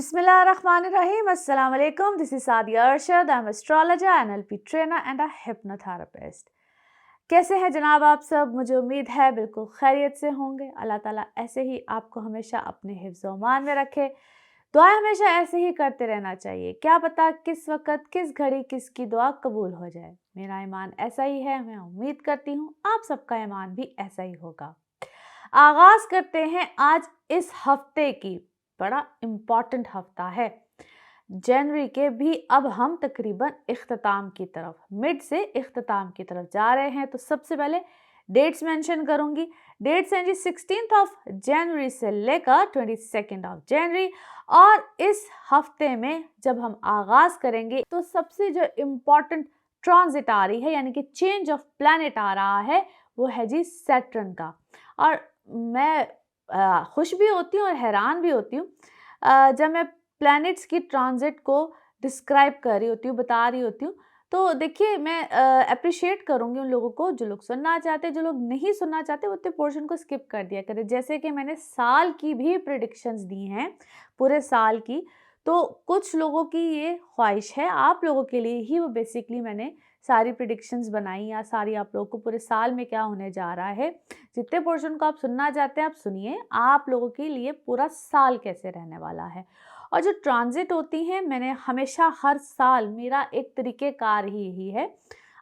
Bismillahirrahmanirrahim. Assalamu alaikum. This is Sadia Arshad. I'm astrologer, NLP trainer and a hypnotherapist. कैसे हैं जनाब आप सब? मुझे उम्मीद है बिल्कुल खैरियत से होंगे। अल्लाह ताला ऐसे ही आपको हमेशा अपने हिफ्ज़ व अमान में रखे। दुआएं हमेशा ऐसे ही करते रहना चाहिए। क्या पता किस वक्त किस घड़ी किसकी दुआ कबूल हो जाए। मेरा ईमान ऐसा ही है, मैं उम्मीद करती हूँ आप सबका ईमान भी ऐसा ही होगा। आगाज करते हैं आज इस हफ्ते की। बड़ा इम्पॉर्टेंट हफ्ता है। जनवरी के भी अब हम तकरीबन इख्तिताम की तरफ, मिड से इख्तिताम की तरफ जा रहे हैं। तो सबसे पहले डेट्स मेंशन करूंगी। डेट्स हैं जी 16 जनवरी से लेकर 22 जनवरी। और इस हफ्ते में जब हम आगाज करेंगे तो सबसे जो इम्पॉर्टेंट ट्रांजिट आ रही है, यानी कि चेंज ऑफ प्लैनेट आ रहा है, वो है जी सैटर्न का। और मैं खुश भी होती हूँ और हैरान भी होती हूँ जब मैं प्लैनेट्स की ट्रांजिट को डिस्क्राइब कर रही होती हूँ, बता रही होती हूँ। तो देखिए, मैं अप्रिशिएट करूँगी उन लोगों को जो लोग सुनना चाहते, जो लोग नहीं सुनना चाहते वो तो पोर्शन को स्किप कर दिया करें। जैसे कि मैंने साल की भी प्रेडिक्शंस दी हैं, पूरे साल की। तो कुछ लोगों की ये ख्वाहिश है, आप लोगों के लिए ही वो बेसिकली मैंने सारी प्रेडिक्शंस बनाई, या सारी आप लोगों को पूरे साल में क्या होने जा रहा है, जितने पोर्शन को आप सुनना चाहते हैं आप सुनिए। आप लोगों के लिए पूरा साल कैसे रहने वाला है। और जो ट्रांजिट होती हैं, मैंने हमेशा हर साल मेरा एक तरीक़ेकार ही यही है।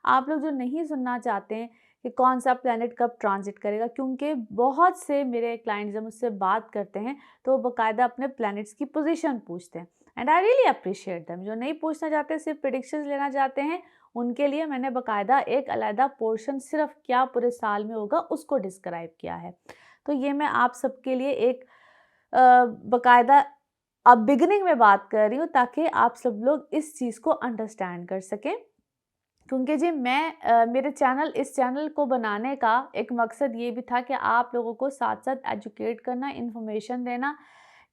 आप लोग जो नहीं सुनना चाहते हैं कि कौन सा प्लैनेट कब ट्रांजिट करेगा, क्योंकि बहुत से मेरे क्लाइंट्स जब मुझसे बात करते हैं तो वो बाकायदा अपने प्लैनेट्स की पोजीशन पूछते हैं, and I really appreciate them. जो नहीं पूछना चाहते, सिर्फ प्रेडिक्शंस लेना चाहते हैं, उनके लिए मैंने बाकायदा एक अलहदा पोर्शन सिर्फ क्या पूरे साल में होगा उसको डिस्क्राइब किया है। तो ये मैं आप सबके लिए एक बाकायदा अब बिगिनिंग में बात कर रही हूँ, ताकि आप सब लोग इस चीज़ को अंडरस्टैंड कर सकें। क्योंकि जी मैं इस चैनल को बनाने का एक मकसद ये भी था कि आप लोगों को साथ साथ एजुकेट करना, इन्फॉर्मेशन देना,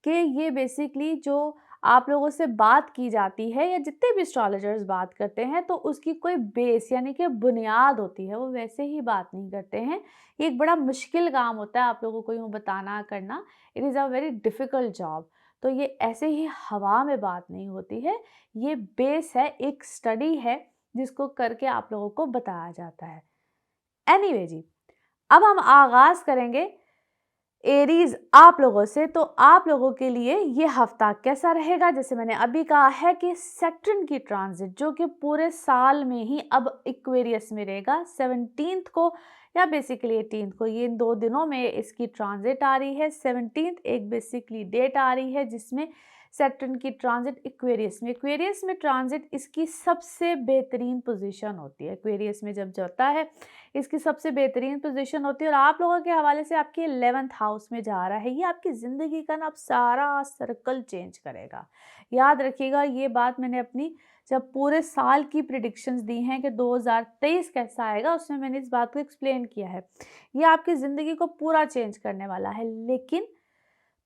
कि ये बेसिकली जो आप लोगों से बात की जाती है या जितने भी एस्ट्रोलॉजर्स बात करते हैं, तो उसकी कोई बेस यानी कि बुनियाद होती है, वो वैसे ही बात नहीं करते हैं। ये एक बड़ा मुश्किल काम होता है आप लोगों को यूँ बताना करना। It is a very difficult job. तो ये ऐसे ही हवा में बात नहीं होती है, ये बेस है, एक स्टडी है जिसको करके आप लोगों को बताया जाता है। एनीवे जी, अब हम आगाज़ करेंगे एरीज आप लोगों से। तो आप लोगों के लिए ये हफ्ता कैसा रहेगा? जैसे मैंने अभी कहा है कि सैटर्न की ट्रांजिट जो कि पूरे साल में ही अब एक्वेरियस में रहेगा, 17 को या बेसिकली 18 को, ये इन 2 दिनों में इसकी ट्रांजिट आ रही है। 17 एक बेसिकली डेट आ रही है जिसमें सैटर्न की ट्रांजिट एक्वेरियस में ट्रांजिट इसकी सबसे बेहतरीन पोजीशन होती है। एक्वेरियस में जब जाता है इसकी सबसे बेहतरीन पोजीशन होती है, और आप लोगों के हवाले से आपके 11th हाउस में जा रहा है। ये आपकी ज़िंदगी का ना अब सारा सर्कल चेंज करेगा। याद रखिएगा, ये बात मैंने अपनी जब पूरे साल की प्रिडिक्शंस दी हैं कि 2023 कैसा आएगा, उसमें मैंने इस बात को एक्सप्लेन किया है। ये आपकी ज़िंदगी को पूरा चेंज करने वाला है। लेकिन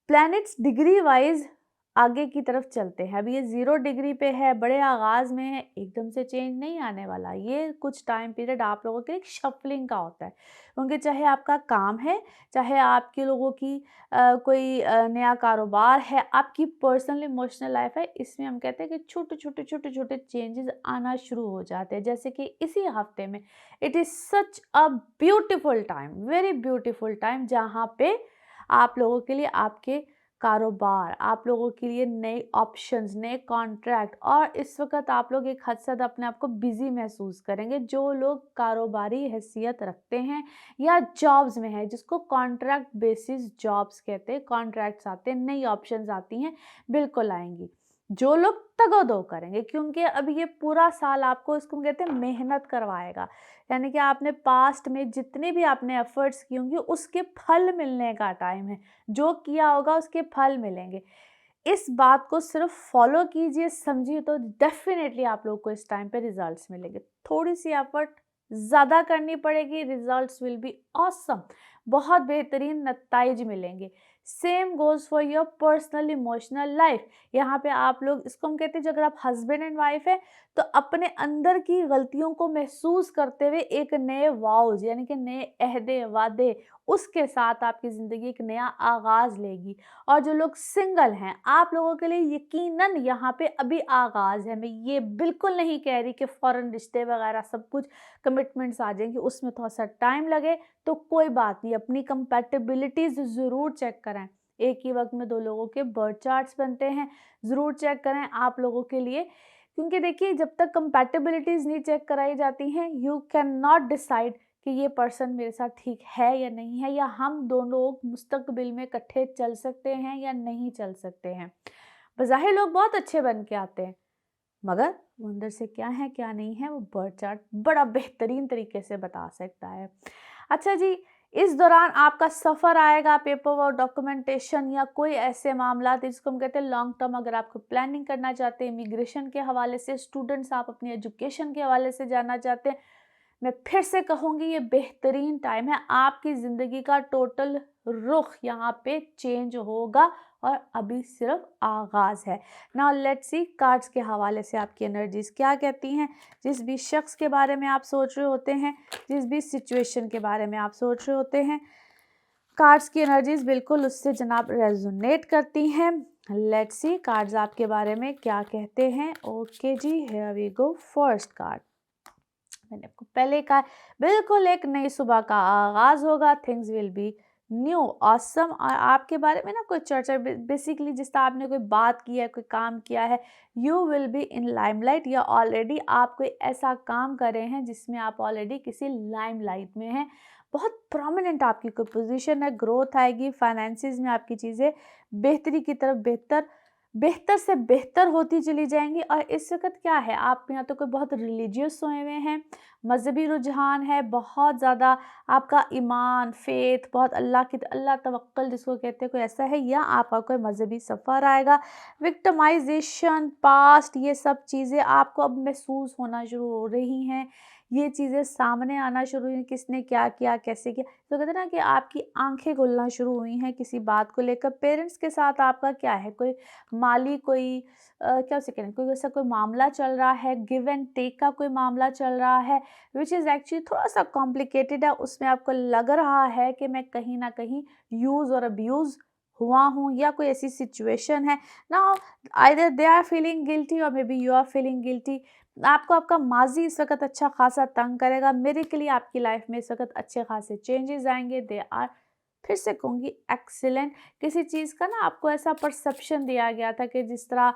प्लैनेट्स डिग्री वाइज आगे की तरफ चलते हैं। अभी ये 0 डिग्री पे है, बड़े आगाज़ में है, एकदम से चेंज नहीं आने वाला। ये कुछ टाइम पीरियड आप लोगों के एक शफलिंग का होता है, क्योंकि चाहे आपका काम है, चाहे आपके लोगों की कोई नया कारोबार है, आपकी पर्सनल इमोशनल लाइफ है, इसमें हम कहते हैं कि छोटे छोटे चेंजेस आना शुरू हो जाते हैं। जैसे कि इसी हफ्ते में it is such a beautiful time, very beautiful time, जहाँ पे आप लोगों के लिए आपके कारोबार, आप लोगों के लिए नए ऑप्शंस, नए कॉन्ट्रैक्ट, और इस वक्त आप लोग एक हद से ज़्यादा अपने आप को बिजी महसूस करेंगे। जो लोग कारोबारी हैसियत रखते हैं या जॉब्स में है, जिसको कॉन्ट्रैक्ट बेसिस जॉब्स कहते हैं, कॉन्ट्रैक्ट्स आते हैं, नई ऑप्शंस आती हैं, बिल्कुल आएंगी। जो लोग तगोदो करेंगे, क्योंकि अभी ये पूरा साल आपको इसको कहते हैं मेहनत करवाएगा, यानी कि आपने पास्ट में जितने भी आपने एफर्ट्स किए होंगे उसके फल मिलने का टाइम है। जो किया होगा उसके फल मिलेंगे। इस बात को सिर्फ फॉलो कीजिए, समझिए, तो डेफिनेटली आप लोग को इस टाइम पे रिजल्ट्स मिलेंगे। थोड़ी सी एफर्ट ज़्यादा करनी पड़ेगी, रिजल्ट्स विल बी ऑसम, बहुत बेहतरीन नताइज मिलेंगे। Same goes for your personal emotional life. यहाँ पे आप लोग, इसको हम कहते हैं, जो अगर आप हस्बैंड एंड वाइफ है तो अपने अंदर की गलतियों को महसूस करते हुए एक नए वाउज यानी कि नए अहदे वादे, उसके साथ आपकी ज़िंदगी एक नया आगाज़ लेगी। और जो लोग सिंगल हैं, आप लोगों के लिए यकीनन यहाँ पे अभी आगाज़ है। मैं ये बिल्कुल नहीं कह रही कि फ़ौरन रिश्ते वगैरह सब कुछ कमिटमेंट्स आ जाएंगी, उसमें थोड़ा सा टाइम लगे तो कोई बात नहीं, अपनी कंपैटिबिलिटीज़ ज़रूर चेक करें। एक ही वक्त में दो लोगों के बर्थ चार्ट्स बनते हैं, ज़रूर चेक करें आप लोगों के लिए, क्योंकि देखिए जब तक कंपैटिबिलिटीज़ नहीं चेक कराई जाती हैं, यू कैन नॉट डिसाइड कि ये पर्सन मेरे साथ ठीक है या नहीं है, या हम दोनों लोग मुस्तकबिल में इकट्ठे चल सकते हैं या नहीं चल सकते हैं। बज़ाहिर लोग बहुत अच्छे बन के आते हैं, मगर वो अंदर से क्या है क्या नहीं है, वो बर्थ चार्ट बड़ा बेहतरीन तरीके से बता सकता है। अच्छा जी, इस दौरान आपका सफ़र आएगा, पेपर वर्क, डॉक्यूमेंटेशन या कोई ऐसे मामला जिसको हम कहते हैं लॉन्ग टर्म, अगर आपको प्लानिंग करना चाहते हैं, इमिग्रेशन के हवाले से, स्टूडेंट्स आप अपनी एजुकेशन के हवाले से जानना चाहते हैं, मैं फिर से कहूँगी ये बेहतरीन टाइम है। आपकी ज़िंदगी का टोटल रुख यहाँ पे चेंज होगा और अभी सिर्फ आगाज़ है। नाउ लेट्स सी कार्ड्स के हवाले से आपकी एनर्जीज क्या कहती हैं। जिस भी शख्स के बारे में आप सोच रहे होते हैं, जिस भी सिचुएशन के बारे में आप सोच रहे होते हैं, कार्ड्स की एनर्जीज बिल्कुल उससे जनाब रेजोनेट करती हैं। लेट्स सी कार्ड्स आपके बारे में क्या कहते हैं। Okay ji, here we go. First card, मैंने आपको पहले कहा, बिल्कुल एक नई सुबह का आगाज होगा। Things will be new awesome. और आपके बारे में ना कोई चर्चा, बेसिकली जिस तरह आपने कोई बात की है, कोई काम किया है, you will be in limelight, या ऑलरेडी आप कोई ऐसा काम कर रहे हैं जिसमें आप ऑलरेडी किसी लाइमलाइट में हैं। बहुत प्रोमिनेंट आपकी कोई पोजीशन है, ग्रोथ आएगी, फाइनेंसिस में आपकी चीज़ें बेहतरी की तरफ बेहतर से बेहतर होती चली जाएंगी। और इस वक्त क्या है, आप यहाँ तो कोई बहुत रिलीजियस सोए हुए हैं, मजहबी रुझान है बहुत ज़्यादा, आपका ईमान, फेथ बहुत अल्लाह तवक्कल जिसको कहते हैं, कोई ऐसा है, या आपका कोई मजहबी सफ़र आएगा। विक्टिमाइजेशन, पास्ट, ये सब चीज़ें आपको अब महसूस होना शुरू हो रही हैं, ये चीज़ें सामने आना शुरू हुई, किसने क्या किया, कैसे किया। तो कहते हैं ना कि आपकी आंखें खुलना शुरू हुई हैं किसी बात को लेकर। पेरेंट्स के साथ आपका क्या है, कोई माली, कोई क्या उसे कहते हैं, कोई ऐसा कोई मामला चल रहा है, गिव एंड टेक का कोई मामला चल रहा है, विच इज़ एक्चुअली थोड़ा सा कॉम्प्लिकेटेड है। उसमें आपको लग रहा है कि मैं कहीं ना कहीं यूज़ और अब्यूज़ हुआ हूँ, या कोई ऐसी सिचुएशन है ना। Either they are feeling guilty और may be you are feeling guilty. आपको आपका माजी इस वक्त अच्छा खासा तंग करेगा। मेरे के लिए आपकी लाइफ में इस वक्त अच्छे खासे चेंजेस आएंगे। दे आर, फिर से कहूँगी, एक्सीलेंट। किसी चीज़ का ना आपको ऐसा परसेप्शन दिया गया था कि जिस तरह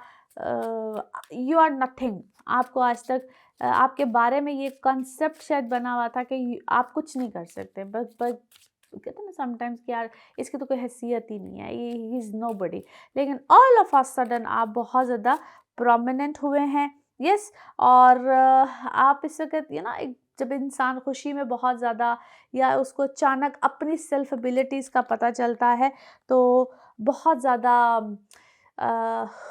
यू आर नथिंग, आपको आज तक आपके बारे में ये कॉन्सेप्ट शायद बना हुआ था कि आप कुछ नहीं कर सकते। बस कहते हैं ना समटाइम्स कि यार इसकी तो कोई हैसियत ही नहीं है, ये ही इज़ नोबडी। लेकिन ऑल ऑफ अ सडन आप बहुत ज़्यादा प्रोमिनेंट हुए हैं। यस, और आप इस वक्त ना, एक जब इंसान खुशी में बहुत ज़्यादा, या उसको अचानक अपनी सेल्फ एबिलिटीज़ का पता चलता है, तो बहुत ज़्यादा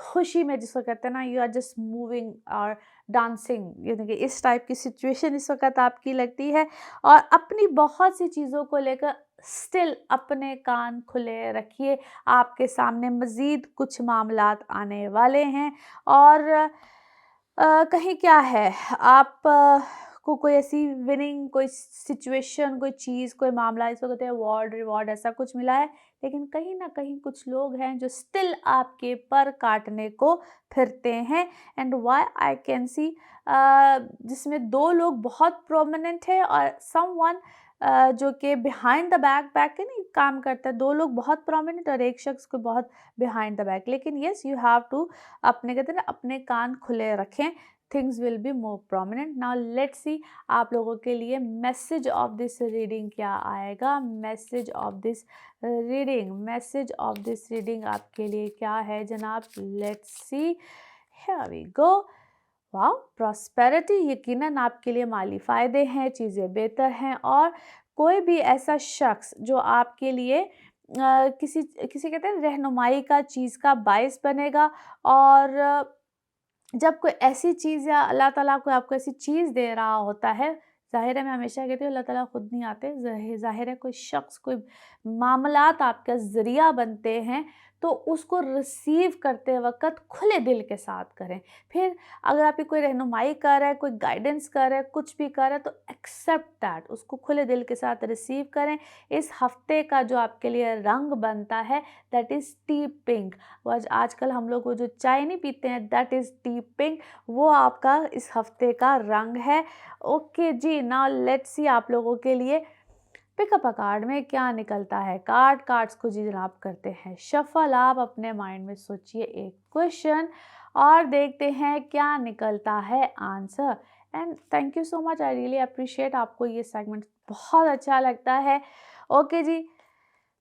खुशी में, जिसको कहते हैं ना, यू आर जस्ट मूविंग और डांसिंग, यानी कि इस टाइप की सिचुएशन इस वक्त आपकी लगती है। और अपनी बहुत सी चीज़ों को लेकर स्टिल अपने कान खुले रखिए, आपके सामने मज़ीद कुछ मामलात आने वाले हैं। और कहीं क्या है, आप को कोई ऐसी विनिंग, कोई सिचुएशन, कोई चीज़, कोई मामला, इसको कहते हैं अवार्ड, रिवॉर्ड, ऐसा कुछ मिला है। लेकिन कहीं ना कहीं कुछ लोग हैं जो स्टिल आपके पर काटने को फिरते हैं। And why I can see, जिसमें दो लोग बहुत प्रोमिनेंट है और समवन जो कि बिहाइंड द बैक के नहीं काम करता है। दो लोग बहुत प्रोमिनेंट और एक शख्स को बहुत बिहाइंड द बैक। लेकिन यस, यू हैव टू, अपने कहते हैं ना, अपने कान खुले रखें। Things will be more prominent. Now let's see आप लोगों के लिए मैसेज ऑफ दिस रीडिंग क्या आएगा। मैसेज ऑफ दिस रीडिंग आपके लिए क्या है जनाब। Let's see, here we go. वाह, प्रॉस्पेरिटी, यकीनन आपके लिए माली फ़ायदे हैं, चीज़ें बेहतर हैं। और कोई भी ऐसा शख्स जो आपके लिए किसी किसी कहते हैं रहनुमाई का चीज़ का बायस बनेगा। और जब कोई ऐसी चीज़, या अल्लाह ताला कोई आपको ऐसी चीज़ दे रहा होता है ज़ाहिर है मैं हमेशा कहती हूँ अल्लाह ताला खुद नहीं आते, ज़ाहिर है कोई शख्स, कोई मामलात आपका ज़रिया बनते हैं, तो उसको रिसीव करते वक़्त खुले दिल के साथ करें। फिर अगर आपकी कोई रहनुमाई कर रहा है, कोई गाइडेंस कर रहा है, कुछ भी कर रहा है, तो एक्सेप्ट दैट, उसको खुले दिल के साथ रिसीव करें। इस हफ़्ते का जो आपके लिए रंग बनता है दैट इज़ टी पिंक। वो आजकल हम लोग वो जो चाय नहीं पीते हैं दैट इज़ टी पिंक, वो आपका इस हफ़्ते का रंग है। Okay ji, now let's see आप लोगों के लिए पिकअप अ कार्ड में क्या निकलता है। कार्ड्स को जी जनाब करते हैं शफल। आप अपने माइंड में सोचिए एक क्वेश्चन और देखते हैं क्या निकलता है answer. And thank you so much, I really appreciate, आपको ये सेगमेंट बहुत अच्छा लगता है। ओके जी,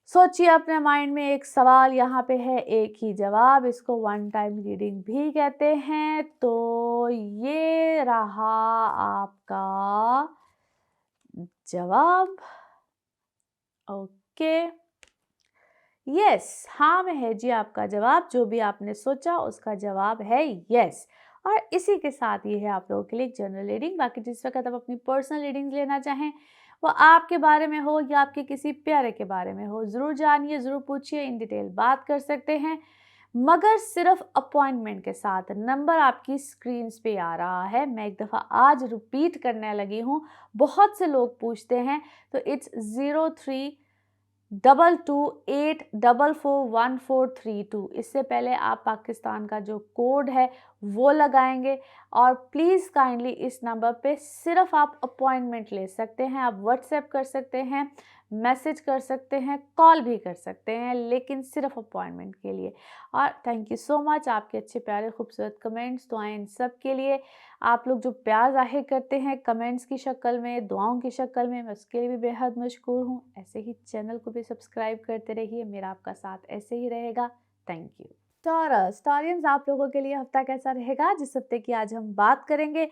सोचिए अपने माइंड में एक सवाल, यहाँ पे है एक ही जवाब, इसको वन टाइम रीडिंग भी कहते हैं। तो ये रहा आपका जवाब। ओके, यस, हाँ में है जी आपका जवाब। जो भी आपने सोचा उसका जवाब है यस। और इसी के साथ ये है आप लोगों के लिए जनरल रीडिंग। बाकी जिस वक्त आप अपनी पर्सनल रीडिंग लेना चाहें, वो आपके बारे में हो या आपके किसी प्यारे के बारे में हो, ज़रूर जानिए, ज़रूर पूछिए, इन डिटेल बात कर सकते हैं, मगर सिर्फ अपॉइंटमेंट के साथ। नंबर आपकी स्क्रीन पे आ रहा है, मैं एक दफ़ा आज रिपीट करने लगी हूँ, बहुत से लोग पूछते हैं। तो इट्स 0322844142। इससे पहले आप पाकिस्तान का जो कोड है वो लगाएंगे। और प्लीज़ काइंडली इस नंबर पे सिर्फ आप अपॉइंटमेंट ले सकते हैं। आप व्हाट्सएप कर सकते हैं, मैसेज कर सकते हैं, कॉल भी कर सकते हैं, लेकिन सिर्फ अपॉइंटमेंट के लिए। और थैंक यू सो मच, आपके अच्छे प्यारे खूबसूरत कमेंट्स, दुआएं इन सब के लिए। आप लोग जो प्यार ज़ाहिर करते हैं कमेंट्स की शक्ल में, दुआओं की शक्ल में, मैं उसके लिए भी बेहद मशकूर हूँ। ऐसे ही चैनल को भी सब्सक्राइब करते रहिए, मेरा आपका साथ ऐसे ही रहेगा। Thank you. टॉरियंस, आप लोगों के लिए हफ्ता कैसा रहेगा, जिस हफ्ते की आज हम बात करेंगे।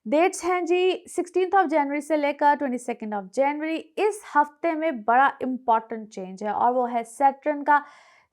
डेट्स हैं जी 16 जनवरी से लेकर 22 जनवरी। इस हफ्ते में बड़ा इम्पॉर्टेंट चेंज है और वो है सैटर्न का।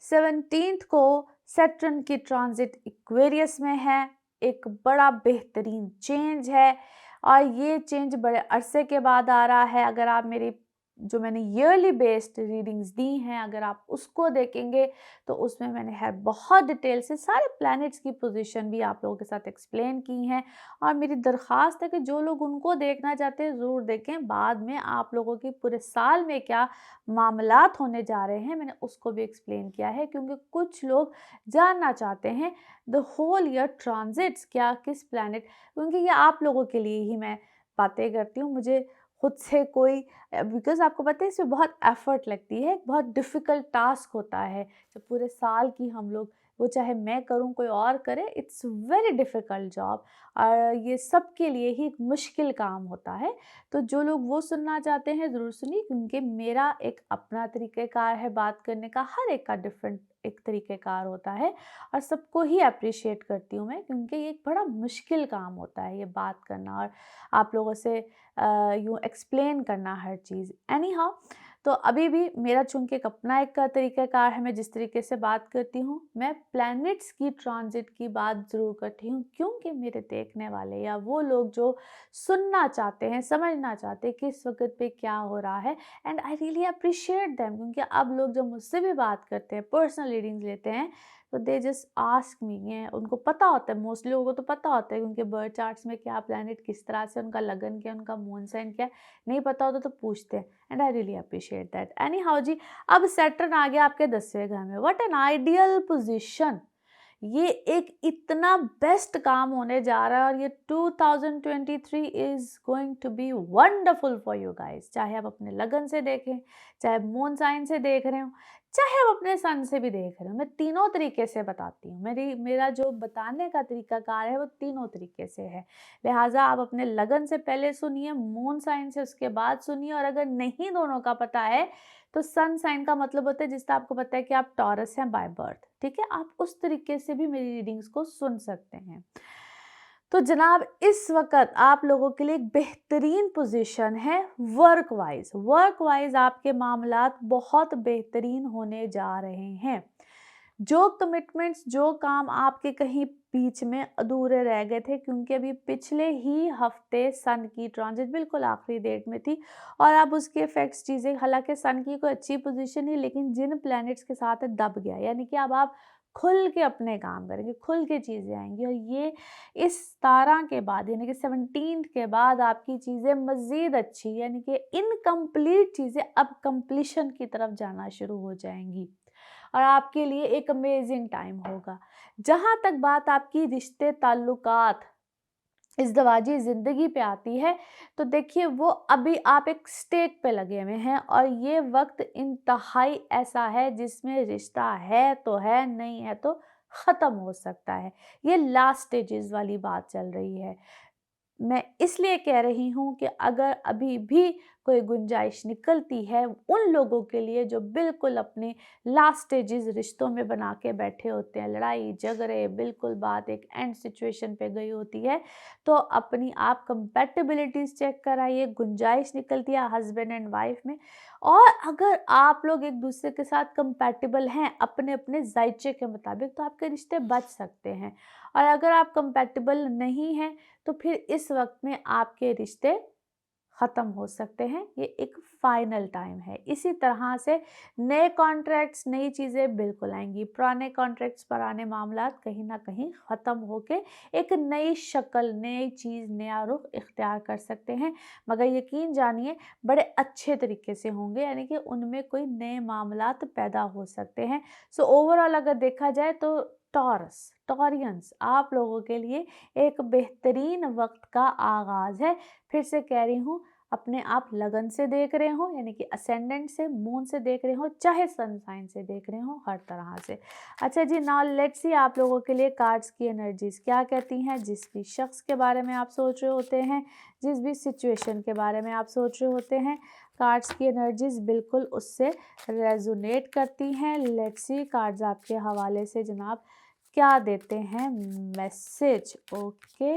17 को सैटर्न की ट्रांजिट एक्वेरियस में है। एक बड़ा बेहतरीन चेंज है और ये चेंज बड़े अरसे के बाद आ रहा है। अगर आप मेरी जो मैंने ईयरली बेस्ड रीडिंग्स दी हैं, अगर आप उसको देखेंगे तो उसमें मैंने है बहुत डिटेल से सारे प्लैनेट्स की पोजीशन भी आप लोगों के साथ एक्सप्लेन की हैं। और मेरी दरख्वास्त है कि जो लोग उनको देखना चाहते हैं ज़रूर देखें। बाद में आप लोगों की पूरे साल में क्या मामलात होने जा रहे हैं मैंने उसको भी एक्सप्लेन किया है, क्योंकि कुछ लोग जानना चाहते हैं द होल ईयर ट्रांजिट्स क्या, किस प्लैनेट, क्योंकि ये आप लोगों के लिए ही मैं बातें करती हूँ। मुझे खुद से कोई, बिकॉज़ आपको पता है इसमें बहुत एफ़र्ट लगती है, बहुत डिफ़िकल्ट टास्क होता है। जब पूरे साल की हम लोग, वो चाहे मैं करूँ कोई और करे, इट्स वेरी डिफ़िकल्ट जॉब और ये सबके लिए ही एक मुश्किल काम होता है। तो जो लोग वो सुनना चाहते हैं ज़रूर सुनिए, क्योंकि मेरा एक अपना तरीक़ेकार है बात करने का, हर एक का डिफ़रेंट एक तरीक़ेकार होता है और सबको ही एप्रिशिएट करती हूँ मैं, क्योंकि ये एक बड़ा मुश्किल काम होता है ये बात करना और आप लोगों से यूँ एक्सप्लेन करना हर चीज़। एनी हाउ, तो अभी भी मेरा चूँकि एक अपना एक तरीक़ाकार है, मैं जिस तरीके से बात करती हूँ, मैं प्लैनेट्स की ट्रांजिट की बात ज़रूर करती हूँ, क्योंकि मेरे देखने वाले या वो लोग जो सुनना चाहते हैं, समझना चाहते हैं कि इस वक़्त पे क्या हो रहा है, and I really appreciate them. क्योंकि अब लोग जब मुझसे भी बात करते हैं, पर्सनल रीडिंग्स लेते हैं, तो दे जस्ट आस्क मी। ये उनको पता होता है, मोस्टली लोगों को तो पता होता है कि उनके बर्थ चार्ट्स में क्या प्लैनेट किस तरह से, उनका लगन क्या, उनका मून साइन क्या है। नहीं पता होता तो पूछते हैं, and I really appreciate that. Anyhow जी, अब सैटर्न आ गया आपके 10वें घर में। What an ideal position. ये एक इतना बेस्ट काम होने जा रहा है और ये 2023 is going to be wonderful for you guys. चाहे आप अपने लगन से देखें, चाहे मून साइन से देख रहे हो, चाहे आप अपने सन से भी देख रहे हो, मैं तीनों तरीके से बताती हूँ। मेरा जो बताने का तरीकाकार है वो तीनों तरीके से है। लिहाजा आप अपने लगन से पहले सुनिए, मून साइन से उसके बाद सुनिए, और अगर नहीं दोनों का पता है तो सन साइन का मतलब होता है जिससे आपको पता है कि आप टॉरस हैं बाय बर्थ, ठीक है। आप उस तरीके से भी मेरी रीडिंग्स को सुन सकते हैं। तो जनाब, इस वक्त आप लोगों के लिए एक बेहतरीन पोजीशन है वर्क वाइज आपके मामलात बहुत बेहतरीन होने जा रहे हैं। जो कमिटमेंट्स, जो काम आपके कहीं बीच में अधूरे रह गए थे, क्योंकि अभी पिछले ही हफ्ते सन की ट्रांजिट बिल्कुल आखिरी डेट में थी और अब उसके इफेक्ट्स चीज़ें, हालांकि सन की कोई अच्छी पोजीशन ही, लेकिन जिन प्लैनेट्स के साथ है दब गया, यानी कि अब आप खुल के अपने काम करेंगे, खुल के चीज़ें आएंगी। और ये इस 17 के बाद यानी कि 17 के बाद आपकी चीज़ें मज़ीद अच्छी, यानी कि इनकम्प्लीट चीज़ें अब कंप्लीशन की तरफ जाना शुरू हो जाएंगी और आपके लिए एक अमेजिंग टाइम होगा। जहाँ तक बात आपकी रिश्ते ताल्लुकात इज़्दवाजी ज़िंदगी पे आती है, तो देखिए वो अभी आप एक स्टेज पे लगे हुए हैं और ये वक्त इंतहाई ऐसा है जिसमें रिश्ता है तो है, नहीं है तो ख़त्म हो सकता है। ये लास्ट स्टेजेस वाली बात चल रही है। मैं इसलिए कह रही हूँ कि अगर अभी भी कोई गुंजाइश निकलती है उन लोगों के लिए जो बिल्कुल अपने लास्ट स्टेजेस रिश्तों में बना के बैठे होते हैं, लड़ाई झगड़े, बिल्कुल बात एक एंड सिचुएशन पे गई होती है, तो अपनी आप कंपैटिबिलिटीज चेक कराइए। गुंजाइश निकलती है हस्बैंड एंड वाइफ में, और अगर आप लोग एक दूसरे के साथ कंपैटिबल हैं अपने अपने जायचे के मुताबिक, तो आपके रिश्ते बच सकते हैं। और अगर आप कंपैटिबल नहीं हैं तो फिर इस वक्त में आपके रिश्ते ख़त्म हो सकते हैं। ये एक फाइनल टाइम है। इसी तरह से नए कॉन्ट्रैक्ट्स, नई चीज़ें बिल्कुल आएंगी। पुराने कॉन्ट्रैक्ट्स, पुराने मामलात कहीं ना कहीं ख़त्म होके एक नई शक्ल, नई चीज़, नया रुख इख्तियार कर सकते हैं। मगर यकीन जानिए बड़े अच्छे तरीके से होंगे, यानी कि उनमें कोई नए मामलात पैदा हो सकते हैं। सो ओवरऑल अगर देखा जाए तो टॉरियंस आप लोगों के लिए एक बेहतरीन वक्त का आगाज़ है। फिर से कह रही हूँ, अपने आप लगन से देख रहे हो, यानी कि असेंडेंट से, मून से देख रहे हो, चाहे सन साइन से देख रहे हो, हर तरह से। अच्छा जी, नाउ लेट्स सी आप लोगों के लिए कार्ड्स की एनर्जीज क्या कहती हैं। जिस भी शख्स के बारे में आप सोच रहे होते हैं, जिस भी सिचुएशन के बारे में आप सोच रहे होते हैं, कार्ड्स की एनर्जीज बिल्कुल उससे रेजोनेट करती हैं। लेट्स सी कार्ड्स आपके हवाले से जनाब क्या देते हैं message. Okay,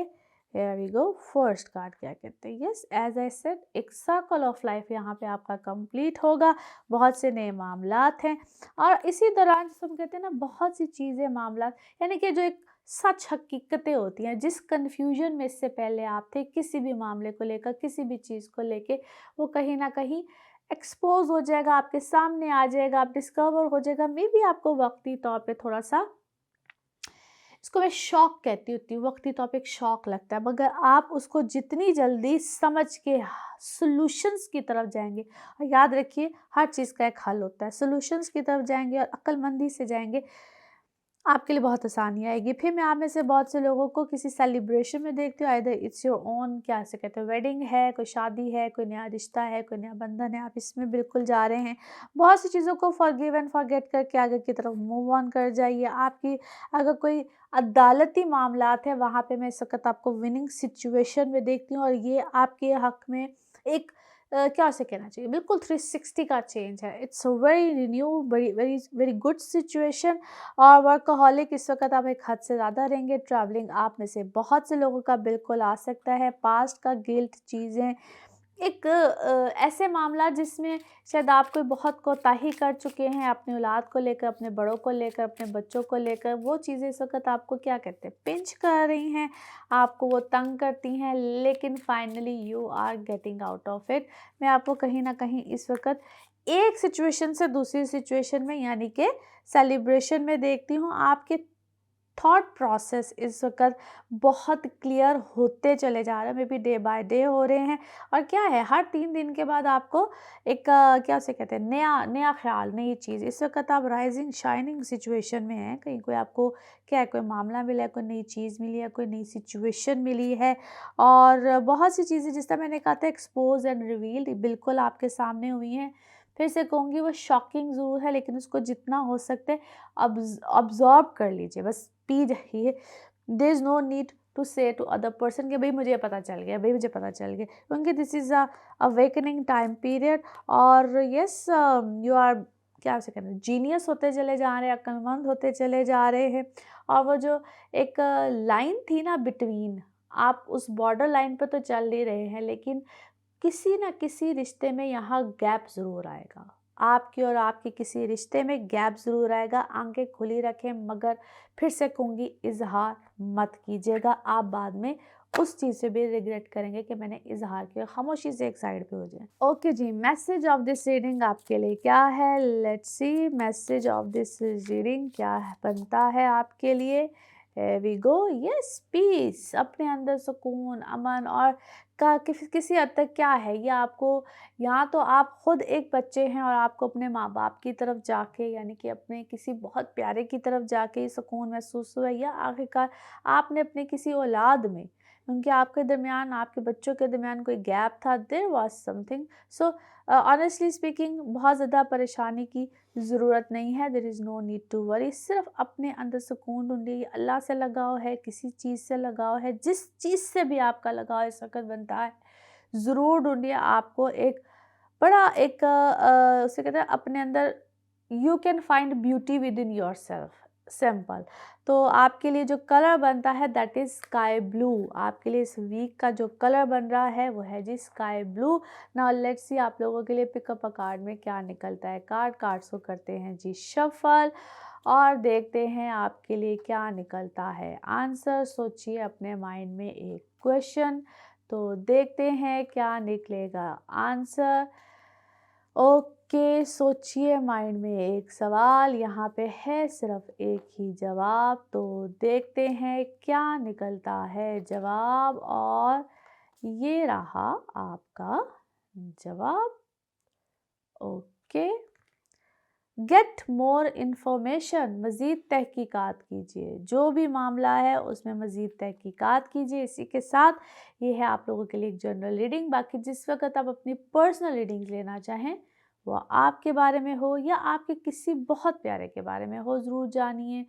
here we go। First card क्या कहते हैं। यस, एज आई सेड, एक सर्कल ऑफ लाइफ यहाँ पे आपका कंप्लीट होगा। बहुत से नए मामलात हैं और इसी दौरान जैसे हम कहते हैं ना, बहुत सी चीज़ें, मामलात, यानी कि जो एक सच हकीकतें होती हैं, जिस कन्फ्यूजन में इससे पहले आप थे किसी भी मामले को लेकर, किसी भी चीज़ को लेकर, वो कहीं ना कहीं एक्सपोज हो जाएगा, आपके सामने आ जाएगा, आप डिस्कवर हो जाएगा। मे बी आपको वक्ती तौर पे थोड़ा सा, इसको मैं शॉक कहती होती हूँ, वक्ती तौर पे एक शॉक लगता है, मगर आप उसको जितनी जल्दी समझ के सॉल्यूशंस की तरफ जाएंगे, और याद रखिए हर चीज़ का एक हल होता है, सॉल्यूशंस की तरफ जाएंगे और अक्लमंदी से जाएंगे, आपके लिए बहुत आसानी आएगी। फिर मैं आप में से बहुत से लोगों को किसी सेलिब्रेशन में देखती हूँ, आइदर इट्स योर ओन, क्या से कहते हैं, वेडिंग है, कोई शादी है, कोई नया रिश्ता है, कोई नया बंधन है, आप इसमें बिल्कुल जा रहे हैं। बहुत सी चीज़ों को फॉरगिव एंड फॉरगेट करके आगे की तरफ मूव ऑन कर जाइए। आपकी अगर कोई अदालती मामलात है, वहाँ पे मैं इस वक्त आपको विनिंग सिचुएशन में देखती हूँ, और ये आपके हक में एक क्या उसे कहना चाहिए, बिल्कुल 360 का चेंज है। It's very renew, very very very good situation. और वर्कaholic इस वक्त आप एक हद से ज़्यादा रहेंगे। ट्रैवलिंग आप में से बहुत से लोगों का बिल्कुल आ सकता है। पास्ट का गिल्ट, चीज़ें, एक ऐसे मामला जिसमें शायद आप कोई बहुत कोताही कर चुके हैं अपनी औलाद को लेकर, अपने बड़ों को लेकर, अपने बच्चों को लेकर, वो चीज़ें इस वक्त आपको क्या कहते हैं, पिंच कर रही हैं, आपको वो तंग करती हैं, लेकिन finally you are getting out of it. मैं आपको कहीं ना कहीं इस वक्त एक सिचुएशन से दूसरी सिचुएशन में, यानी कि सेलिब्रेशन में देखती हूँ। आपके थॉट प्रोसेस इस वक्त बहुत क्लियर होते चले जा रहे हैं, may be day by day हो रहे हैं। और क्या है, हर 3 दिन के बाद आपको एक क्या उसे कहते हैं, नया नया ख्याल, नई चीज़। इस वक्त आप राइजिंग शाइनिंग सिचुएशन में हैं। कहीं कोई आपको क्या है, कोई मामला मिला है, कोई नई चीज़ मिली है, कोई नई सिचुएशन मिली है, और बहुत सी चीज़ें जिस तरह मैंने कहा था एक्सपोज एंड रिवील्ड बिल्कुल आपके सामने हुई हैं। फिर से कहूँगी वो शॉकिंग ज़रूर है, लेकिन उसको जितना हो सकता है ऑब्जॉर्व कर लीजिए, बस पी जाइए। There is no need to say to other person कि भाई मुझे पता चल गया, भाई मुझे पता चल गया, क्योंकि this is a awakening time period. और यस, यू आर क्या से कहते हैं, जीनियस होते चले जा रहे हैं, अक्लमंद होते चले जा रहे हैं। और वो जो एक लाइन थी ना बिटवीन, आप उस बॉर्डर लाइन पर तो चल ही रहे हैं, लेकिन किसी ना किसी रिश्ते में यहाँ गैप ज़रूर आएगा। आपकी और आपके किसी रिश्ते में गैप ज़रूर आएगा। आंखें खुली रखें, मगर फिर से कहूँगी इज़हार मत कीजिएगा। आप बाद में उस चीज़ से भी रिग्रेट करेंगे कि मैंने इज़हार किया। खामोशी से एक साइड पे हो जाए। Okay ji, message of this reading आपके लिए क्या है? Let's see message of this reading क्या बनता है आपके लिए। We go. यस, पीस, अपने अंदर सुकून, अमन और का किसी हद तक क्या है ये आपको, यहाँ तो आप खुद एक बच्चे हैं और आपको अपने माँ बाप की तरफ जाके, यानी कि अपने किसी बहुत प्यारे की तरफ जाके ये सुकून महसूस हुआ, या आखिरकार आपने अपने किसी औलाद में, क्योंकि आपके दरमियान, आपके बच्चों के दरमियान कोई गैप था, there was something. So honestly speaking बहुत ज़्यादा परेशानी की ज़रूरत नहीं है। There is no need to worry. सिर्फ अपने अंदर सुकून ढूंढिए। अल्लाह से लगाव है, किसी चीज़ से लगाव है, जिस चीज़ से भी आपका लगाव इस वक्त बनता है, ज़रूर ढूंढिए। आपको एक बड़ा एक उसे कहते हैं अपने अंदर, you can find beauty with in your self, simple. तो आपके लिए जो कलर बनता है दैट इज़ स्काई ब्लू। आपके लिए इस वीक का जो कलर बन रहा है वो है जी sky blue. Now let's see आप लोगों के लिए पिकअप अ कार्ड में क्या निकलता है। कार्ड्स को करते हैं जी शफल और देखते हैं आपके लिए क्या निकलता है आंसर। सोचिए अपने माइंड में एक क्वेश्चन, तो देखते हैं क्या निकलेगा आंसर। ओके, सोचिए माइंड में एक सवाल, यहाँ पे है सिर्फ एक ही जवाब, तो देखते हैं क्या निकलता है जवाब। और ये रहा आपका जवाब। ओके, गेट मोर इन्फॉर्मेशन, मज़ीद तहकीकात कीजिए। जो भी मामला है उसमें मज़ीद तहकीकात कीजिए। इसी के साथ ये है आप लोगों के लिए एक जनरल रीडिंग। बाकी जिस वक्त आप अपनी पर्सनल रीडिंग लेना चाहें, वो आपके बारे में हो या आपके किसी बहुत प्यारे के बारे में हो, ज़रूर जानिए,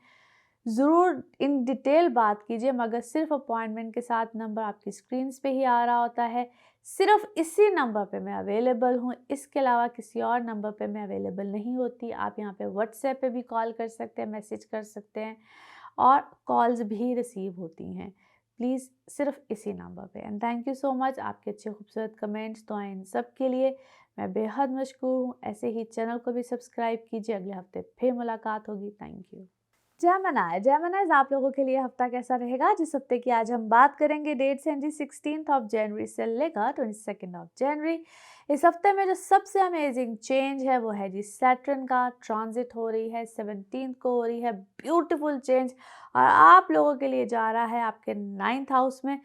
ज़रूर इन डिटेल बात कीजिए, मगर सिर्फ अपॉइंटमेंट के साथ। नंबर आपकी स्क्रीन्स पे ही आ रहा होता है। सिर्फ इसी नंबर पे मैं अवेलेबल हूँ, इसके अलावा किसी और नंबर पे मैं अवेलेबल नहीं होती। आप यहाँ पे व्हाट्सएप पे भी कॉल कर सकते हैं, मैसेज कर सकते हैं, और कॉल्स भी रिसीव होती हैं। प्लीज़ सिर्फ इसी नंबर पे। And thank you so much, आपके अच्छे खूबसूरत कमेंट्स, दुआएं, इन सब के लिए मैं बेहद मशकूर हूँ। ऐसे ही चैनल को भी सब्सक्राइब कीजिए। अगले हफ्ते फिर मुलाकात होगी। Thank you. जेमिनाइज आप लोगों के लिए हफ्ता कैसा रहेगा? जिस हफ्ते की आज हम बात करेंगे, डेट्स हैं जी 16 जनवरी से लेकर 22 जनवरी। इस हफ्ते में जो सबसे अमेजिंग चेंज है वो है जी सैटर्न का ट्रांजिट हो रही है, 17 को हो रही है, ब्यूटीफुल चेंज, और आप लोगों के लिए जा रहा है आपके 9th हाउस में।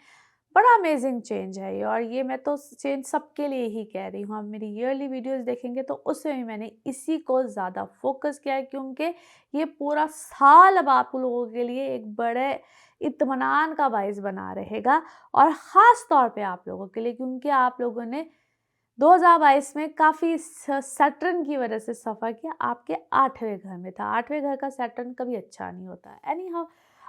बड़ा अमेजिंग चेंज है ये, और ये मैं तो चेंज सबके लिए ही कह रही हूँ। आप मेरी ईयरली वीडियोस देखेंगे तो उसमें भी मैंने इसी को ज़्यादा फोकस किया है, क्योंकि ये पूरा साल अब आप लोगों के लिए एक बड़े इत्मीनान का बाइस बना रहेगा, और ख़ास तौर पे आप लोगों के लिए, क्योंकि आप लोगों ने 2022 में काफ़ी सैटर्न की वजह से सफ़र किया। आपके 8वें घर में था, 8वें घर का सैटर्न कभी अच्छा नहीं होता। एनी हाउ,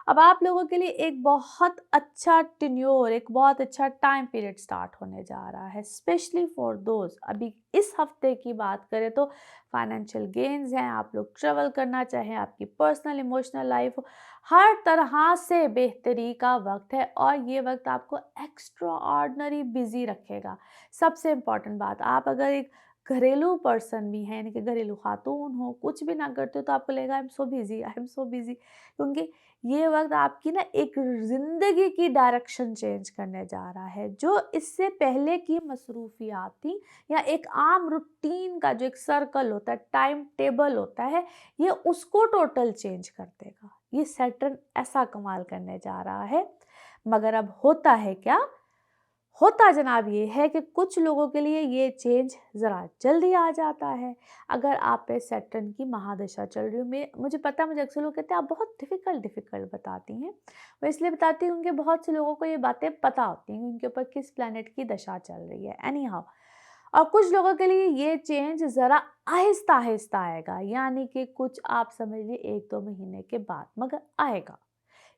अब आप लोगों के लिए एक बहुत अच्छा टेन्योर, एक बहुत अच्छा टाइम पीरियड स्टार्ट होने जा रहा है, स्पेशली फॉर दोज। अभी इस हफ्ते की बात करें तो फाइनेंशियल गेन्स हैं, आप लोग ट्रेवल करना चाहें, आपकी पर्सनल इमोशनल लाइफ, हर तरह से बेहतरी का वक्त है, और ये वक्त आपको एक्स्ट्रा ऑर्डिनरी बिजी रखेगा। सबसे इम्पॉर्टेंट बात, आप अगर एक घरेलू पर्सन भी हैं, यानी कि घरेलू खातून हो, कुछ भी ना करते हो, तो आपको लगेगा I am so busy, I am so busy, क्योंकि ये वक्त आपकी ना एक ज़िंदगी की डायरेक्शन चेंज करने जा रहा है। जो इससे पहले की मसरूफियात थी, या एक आम रूटीन का जो एक सर्कल होता है, टाइम टेबल होता है, ये उसको टोटल चेंज कर देगा। ये सैटर्न ऐसा कमाल करने जा रहा है। मगर अब होता है क्या? होता जनाब ये है कि कुछ लोगों के लिए ये चेंज ज़रा जल्दी आ जाता है। अगर आप पे सैटर्न की महादशा चल रही हो, मुझे पता है, मुझे अक्सर लोग कहते हैं आप बहुत डिफ़िकल्ट बताती हैं। मैं इसलिए बताती हूँ कि बहुत से लोगों को ये बातें पता होती हैं कि उनके ऊपर किस प्लैनेट की दशा चल रही है। एनी हाउ, और कुछ लोगों के लिए ये चेंज ज़रा आहिस्ता आहिस्ता आएगा, यानी कि कुछ आप समझ लीजिए 1-2 महीने के बाद, मगर आएगा।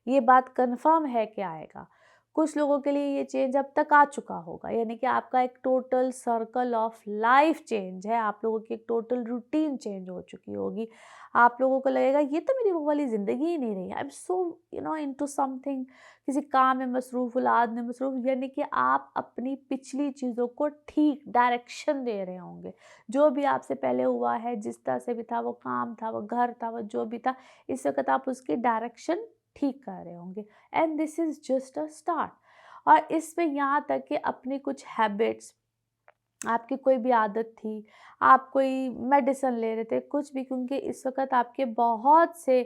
ये बात कन्फर्म है कि आएगा। कुछ लोगों के लिए ये चेंज अब तक आ चुका होगा, यानी कि आपका एक total circle of life change है, आप लोगों की एक टोटल रूटीन चेंज हो चुकी होगी। आप लोगों को लगेगा ये तो मेरी वो वाली ज़िंदगी ही नहीं रही, I am so into something, किसी काम में मसरूफ़, औलाद में मसरूफ़, यानी कि आप अपनी पिछली चीज़ों को ठीक डायरेक्शन दे रहे होंगे। जो भी आपसे पहले हुआ है, जिस तरह से भी था, वो काम था, वो घर था, वो जो भी था, इस वक़्त आप उसकी डायरेक्शन ठीक कर रहे होंगे, and this is just a start. और इसमें यहाँ तक कि अपनी कुछ हैबिट्स, आपकी कोई भी आदत थी, आप कोई मेडिसिन ले रहे थे, कुछ भी, क्योंकि इस वक़्त आपके बहुत से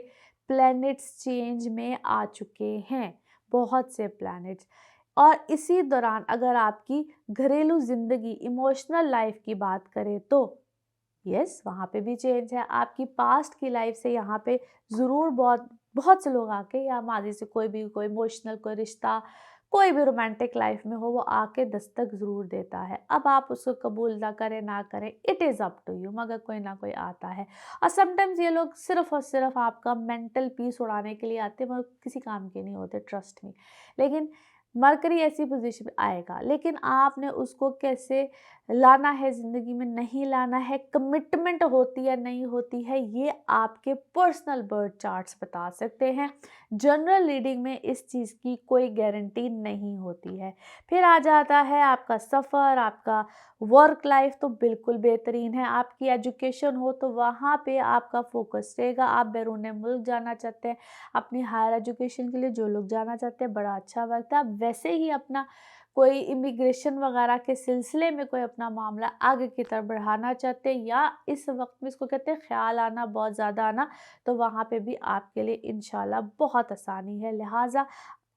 प्लैनेट्स चेंज में आ चुके हैं, बहुत से प्लैनेट्स। और इसी दौरान अगर आपकी घरेलू ज़िंदगी, इमोशनल लाइफ़ की बात करें तो यस, वहाँ पे भी चेंज है। आपकी पास्ट की लाइफ़ से यहाँ पे ज़रूर बहुत बहुत से लोग आके, या माज़ी से कोई भी, कोई इमोशनल कोई रिश्ता, कोई भी रोमांटिक लाइफ़ में हो, वो आके दस्तक ज़रूर देता है। अब आप उसको कबूल ना करें, ना करें, it is up to you, मगर कोई ना कोई आता है। और समटाइम्स ये लोग सिर्फ़ और सिर्फ़ आपका मेंटल पीस उड़ाने के लिए आते हैं, मगर किसी काम के नहीं होते, ट्रस्ट मी। लेकिन मरकरी ऐसी पोज़ीशन में आएगा, लेकिन आपने उसको कैसे लाना है ज़िंदगी में, नहीं लाना है, कमिटमेंट होती है नहीं होती है, ये आपके पर्सनल बर्थ चार्ट्स बता सकते हैं। जनरल रीडिंग में इस चीज़ की कोई गारंटी नहीं होती है। फिर आ जाता है आपका सफ़र, आपका वर्क लाइफ तो बिल्कुल बेहतरीन है, आपकी एजुकेशन हो तो वहाँ पे आपका फोकस रहेगा। आप बैरून मुल्क जाना चाहते हैं अपनी हायर एजुकेशन के लिए, जो लोग जाना चाहते हैं, बड़ा अच्छा वक्त है। आप वैसे ही अपना कोई इमिग्रेशन वगैरह के सिलसिले में कोई अपना मामला आगे की तरफ बढ़ाना चाहते हैं, या इस वक्त में इसको कहते हैं ख्याल आना, बहुत ज़्यादा आना, तो वहाँ पे भी आपके लिए इंशाल्लाह बहुत आसानी है। लिहाजा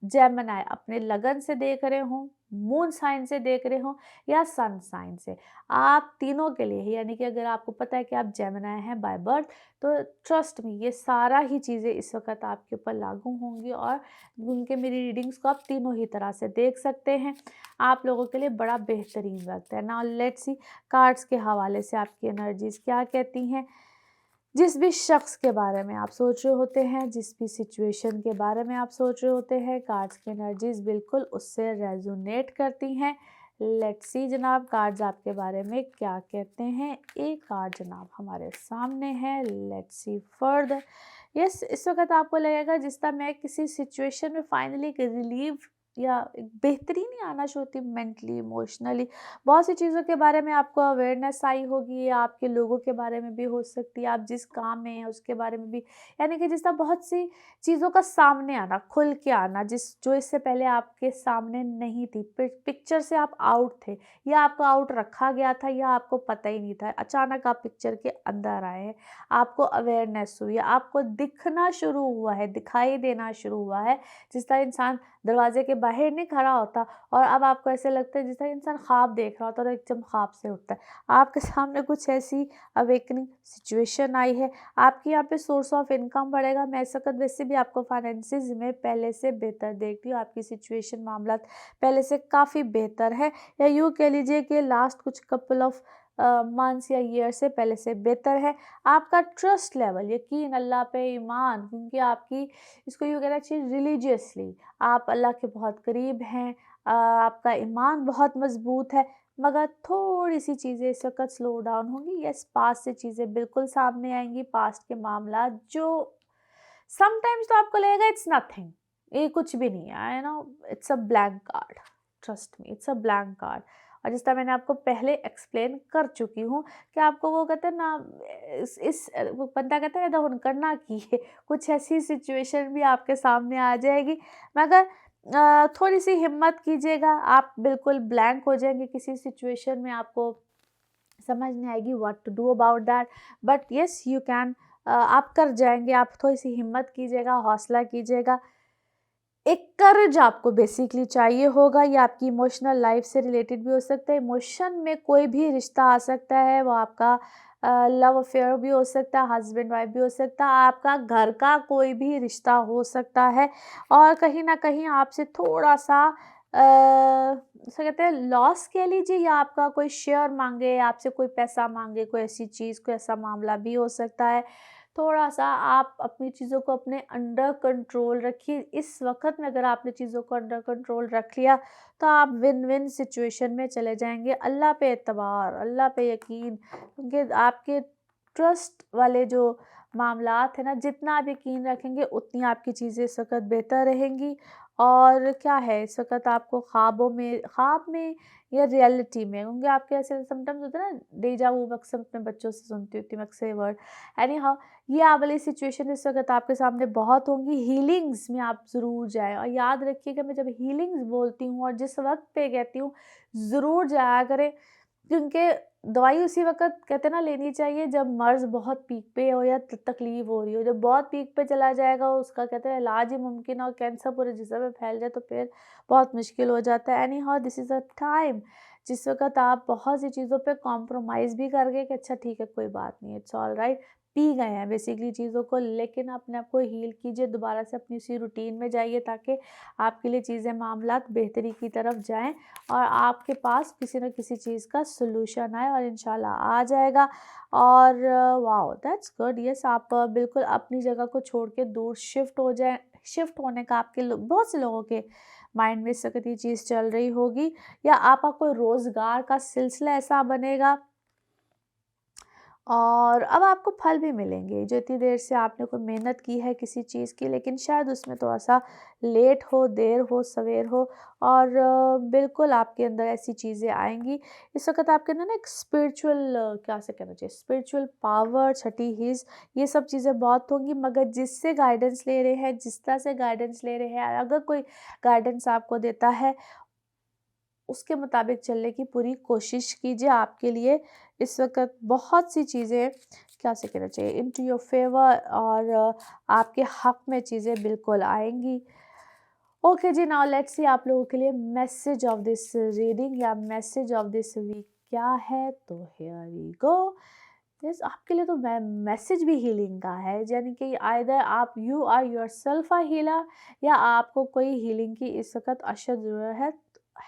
जेमिनी अपने लगन से देख रहे हों, मून साइन से देख रहे हों, या सन साइन से, आप तीनों के लिए ही, यानी कि अगर आपको पता है कि आप जेमिनी हैं बाय बर्थ, तो ट्रस्ट मी ये सारा ही चीज़ें इस वक्त आपके ऊपर लागू होंगी, और उनके मेरी रीडिंग्स को आप तीनों ही तरह से देख सकते हैं। आप लोगों के लिए बड़ा बेहतरीन वक्त है। नाउ लेट्स सी कार्ड्स के हवाले से आपकी एनर्जीज क्या कहती हैं। जिस भी शख्स के बारे में आप सोच रहे होते हैं, जिस भी सिचुएशन के बारे में आप सोच रहे होते हैं, कार्ड्स की एनर्जीज बिल्कुल उससे रेजोनेट करती हैं। लेट्स सी जनाब, कार्ड्स आपके बारे में क्या कहते हैं। एक कार्ड जनाब हमारे सामने है, लेट्स सी फर्दर। यस, इस वक्त आपको लगेगा जिस तरह मैं किसी सिचुएशन में फाइनली एक रिलीव या एक बेहतरीन आना शुरू होती, मेंटली, इमोशनली, बहुत सी चीज़ों के बारे में आपको अवेयरनेस आई होगी, या आपके लोगों के बारे में भी हो सकती है, आप जिस काम में हैं उसके बारे में भी, यानी कि जिस तरह बहुत सी चीज़ों का सामने आना, खुल के आना, जो इससे पहले आपके सामने नहीं थी, पिक्चर से आप आउट थे, या आपको आउट रखा गया था, या आपको पता ही नहीं था, अचानक आप पिक्चर के अंदर आए हैं, आपको अवेयरनेस हुई है, आपको दिखना शुरू हुआ है, दिखाई देना शुरू हुआ है। जिस तरह इंसान दरवाजे के बाहर नहीं खड़ा होता, और अब आपको ऐसे लगता है जिस तरह इंसान ख्वाब देख रहा होता है और एकदम ख्वाब से उठता है, आपके सामने कुछ ऐसी अवेकनिंग सिचुएशन आई है। आपकी यहाँ पे सोर्स ऑफ इनकम बढ़ेगा। मैं इस वक्त वैसे भी आपको फाइनेंसिस में पहले से बेहतर देखती हूँ, आपकी सिचुएशन मामला पहले से काफ़ी बेहतर है, या यूँ कह लीजिए कि लास्ट कुछ कपल ऑफ मंथ्स या ईयर से पहले से बेहतर है। आपका ट्रस्ट लेवल, यकीन, अल्लाह पे ईमान, क्योंकि आपकी, इसको यूँ कहना चाहिए रिलीजियसली, आप अल्लाह के बहुत करीब हैं, आपका ईमान बहुत मज़बूत है, मगर थोड़ी सी चीज़ें इस वक्त स्लो डाउन होंगी। यस, पास्ट से चीज़ें बिल्कुल सामने आएंगी, पास्ट के मामला जो समटाइम्स तो आपको लगेगा इट्स नथिंग, ये कुछ भी नहीं है, I know it's a blank card, trust me it's a blank card. और जिस तरह मैंने आपको पहले एक्सप्लेन कर चुकी हूँ कि आपको वो कहते हैं ना, वो बंदा कहता है ना करना की है, कुछ ऐसी सिचुएशन भी आपके सामने आ जाएगी, मगर थोड़ी सी हिम्मत कीजिएगा, आप बिल्कुल ब्लैंक हो जाएंगे किसी सिचुएशन में, आपको समझ नहीं आएगी what to do about that, but yes you can, आप कर जाएंगे। आप थोड़ी सी हिम्मत कीजिएगा, हौसला कीजिएगा, एक करेज आपको बेसिकली चाहिए होगा। ये आपकी इमोशनल लाइफ से रिलेटेड भी हो सकता है, इमोशन में कोई भी रिश्ता आ सकता है, वो आपका लव अफेयर भी हो सकता है, हस्बैंड वाइफ भी हो सकता है, आपका घर का कोई भी रिश्ता हो सकता है, और कहीं ना कहीं आपसे थोड़ा सा उसे कहते हैं लॉस कह लीजिए, या आपका कोई शेयर मांगे, आपसे कोई पैसा मांगे, कोई ऐसी चीज़, कोई ऐसा मामला भी हो सकता है। थोड़ा-सा आप अपनी चीज़ों को अपने अंडर कंट्रोल रखिए। इस वक़्त में अगर आपने चीज़ों को अंडर कंट्रोल रख लिया, तो आप विन-विन सिचुएशन में चले जाएँगे। अल्लाह पे एतबार, अल्लाह पे यकीन, क्योंकि आपके ट्रस्ट वाले जो मामलात हैं ना, जितना आप यकीन रखेंगे उतनी आपकी चीज़ें इस वक़्त बेहतर रहेंगी। और क्या है, इस वक़्त आपको ख्वाब में या रियलिटी में, क्योंकि आपके ऐसे समटाइम्स होता है ना, डेजा वू, मैं अक्सर अपने बच्चों से सुनती होती हूँ, मैं अक्सर ये वर्ड, एनी हाउ, ये वाली सिचुएशन इस वक़्त आपके सामने बहुत होंगी। हीलिंग्स में आप ज़रूर जाएँ, और याद रखिएगा मैं जब हीलिंग्स बोलती हूँ और जिस वक़्त पे कहती हूँ, ज़रूर जाया करें, क्योंकि दवाई उसी वक़्त कहते हैं ना लेनी चाहिए जब मर्ज़ बहुत पीक पे हो या तकलीफ़ हो रही हो। जब बहुत पीक पे चला जाएगा, उसका कहते हैं इलाज ही मुमकिन है और कैंसर पूरे जिस्म में फैल जाए, तो फिर बहुत मुश्किल हो जाता है। Any how, this is a time जिस वक़्त आप बहुत सी चीज़ों पे कॉम्प्रोमाइज़ भी कर गए कि अच्छा ठीक है, कोई बात नहीं, इट्स ऑलराइट, पी गए हैं बेसिकली चीज़ों को, लेकिन अपने आप को हील कीजिए, दोबारा से अपनी उसी रूटीन में जाइए, ताकि आपके लिए चीज़ें मामलात बेहतरी की तरफ जाएँ और आपके पास किसी न किसी चीज़ का सॉल्यूशन आए, और इंशाल्लाह आ जाएगा। और वाओ, दैट्स गुड। यस, आप बिल्कुल अपनी जगह को छोड़ के दूर शिफ्ट हो जाएँ। शिफ्ट होने का आपके बहुत से लोगों के माइंड में इस वक़्त ये चीज़ चल रही होगी, या आपका कोई रोज़गार का सिलसिला ऐसा बनेगा और अब आपको फल भी मिलेंगे। जो इतनी देर से आपने कोई मेहनत की है किसी चीज़ की, लेकिन शायद उसमें थोड़ा-सा लेट हो, देर हो, सवेर हो, और बिल्कुल आपके अंदर ऐसी चीज़ें आएँगी। इस वक़्त आपके अंदर ना एक स्पिरिचुअल, क्या से कहना चाहिए, स्पिरिचुअल पावर, छठी हिज़, ये सब चीज़ें बहुत होंगी। मगर जिससे गाइडेंस ले रहे हैं, जिस तरह से गाइडेंस ले रहे हैं, अगर कोई गाइडेंस आपको देता है, उसके मुताबिक चलने की पूरी कोशिश कीजिए। आपके लिए इस वक़्त बहुत सी चीज़ें, क्या से कहना चाहिए, इनटू योर फ़ेवर, और आपके हक़ में चीज़ें बिल्कुल आएँगी। Okay ji, now let's see आप लोगों के लिए मैसेज ऑफ दिस रीडिंग या मैसेज ऑफ दिस वीक क्या है। तो हियर वी गो। यस, आपके लिए तो मैसेज भी हीलिंग का है, यानी कि आइदर आप you are yourself a healer, या आपको कोई हीलिंग की इस वक़्त अशद ज़रूरत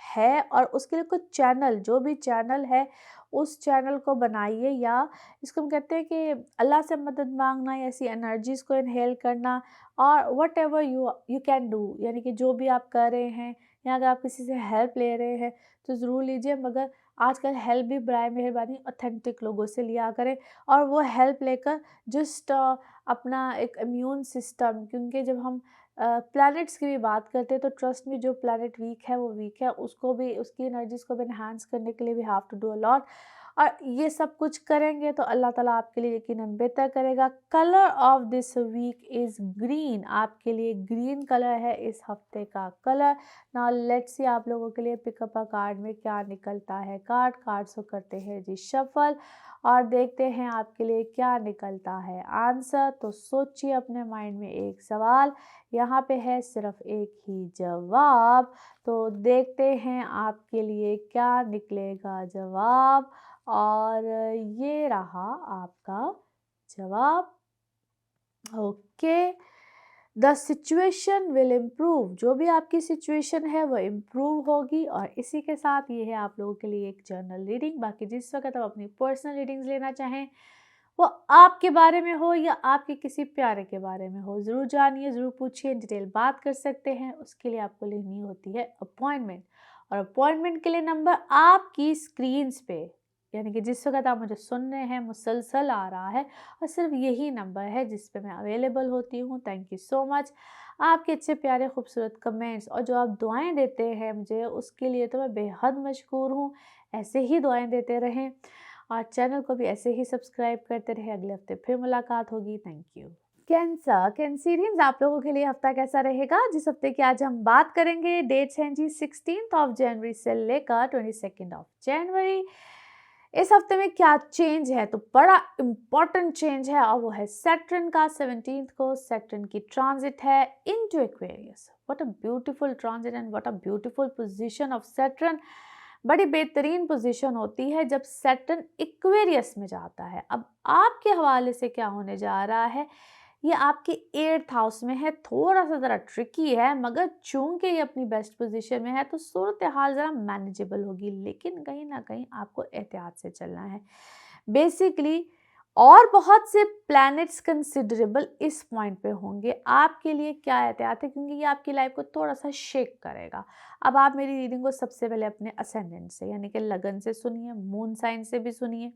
है, और उसके लिए कुछ चैनल, जो भी चैनल है उस चैनल को बनाइए, या इसको हम कहते हैं कि अल्लाह से मदद मांगना, या ऐसी एनर्जीज़ को इनहेल करना, और व्हाटएवर यू कैन डू, यानी कि जो भी आप कर रहे हैं, या अगर आप किसी से हेल्प ले रहे हैं तो ज़रूर लीजिए। मगर आजकल हेल्प भी बराए मेहरबानी ऑथेंटिक लोगों से लिया करें, और वो हेल्प लेकर जस्ट अपना एक इम्यून सिस्टम, क्योंकि जब हम प्लैनेट्स की भी बात करते हैं, तो ट्रस्ट में जो प्लैनेट वीक है वो वीक है, उसको भी, उसकी एनर्जीज़ को भी एनहांस करने के लिए we have to do a lot. और ये सब कुछ करेंगे तो अल्लाह ताला आपके लिए यकीनन बेहतर करेगा। Colour of this week is green, आपके लिए ग्रीन कलर है इस हफ्ते का कलर। नाउ लेट्स सी आप लोगों के लिए पिकअप अ कार्ड में क्या निकलता है। कार्ड्स को करते हैं जी शफल, और देखते हैं आपके लिए क्या निकलता है आंसर। तो सोचिए अपने माइंड में एक सवाल, यहाँ पे है सिर्फ एक ही जवाब। तो देखते हैं आपके लिए क्या निकलेगा जवाब, और ये रहा आपका जवाब। Okay, the situation will improve, जो भी आपकी सिचुएशन है वो इम्प्रूव होगी। और इसी के साथ ये है आप लोगों के लिए एक जर्नल रीडिंग। बाकी जिस वक्त आप अपनी पर्सनल रीडिंग्स लेना चाहें, वो आपके बारे में हो या आपके किसी प्यारे के बारे में हो, ज़रूर जानिए, ज़रूर पूछिए, डिटेल बात कर सकते हैं। उसके लिए आपको लेनी होती है अपॉइंटमेंट, और अपॉइंटमेंट के लिए नंबर आपकी स्क्रीन्स पे, यानी कि जिस वक्त आप मुझे सुन रहे हैं, मुसलसल आ रहा है, और सिर्फ यही नंबर है जिस पे मैं अवेलेबल होती हूँ। थैंक यू सो मच, आपके अच्छे प्यारे खूबसूरत कमेंट्स और जो आप दुआएं देते हैं मुझे, उसके लिए तो मैं बेहद मशकूर हूँ। ऐसे ही दुआएं देते रहें, और चैनल को भी ऐसे ही सब्सक्राइब करते रहे। अगले हफ्ते फिर मुलाकात होगी। Thank you. कैंसरियंस, आप लोगों के लिए हफ्ता कैसा रहेगा? जिस हफ्ते की आज हम बात करेंगे, डेट्स हैं जी 16 जनवरी से लेकर 22 जनवरी। इस हफ्ते में क्या चेंज है? तो बड़ा इंपॉर्टेंट चेंज है, और वो है सैटर्न का। 17 को सैटर्न की ट्रांजिट है into Aquarius. What a beautiful transit and what a beautiful position of Saturn. बड़ी बेहतरीन पोजीशन होती है जब सैटर्न इक्वेरियस में जाता है। अब आपके हवाले से क्या होने जा रहा है, ये आपके 8th हाउस में है। थोड़ा सा ज़रा ट्रिकी है, मगर चूंकि ये अपनी बेस्ट पोजीशन में है तो सूरत हाल ज़रा मैनेजेबल होगी, लेकिन कहीं ना कहीं आपको एहतियात से चलना है। बेसिकली और बहुत से प्लैनेट्स कंसिडरेबल इस पॉइंट पे होंगे। आपके लिए क्या एहतियात है, क्योंकि ये आपकी लाइफ को थोड़ा सा शेक करेगा। अब आप मेरी रीडिंग को सबसे पहले अपने असेंडेंट से यानी कि लगन से सुनिए, मून साइन से भी सुनिए,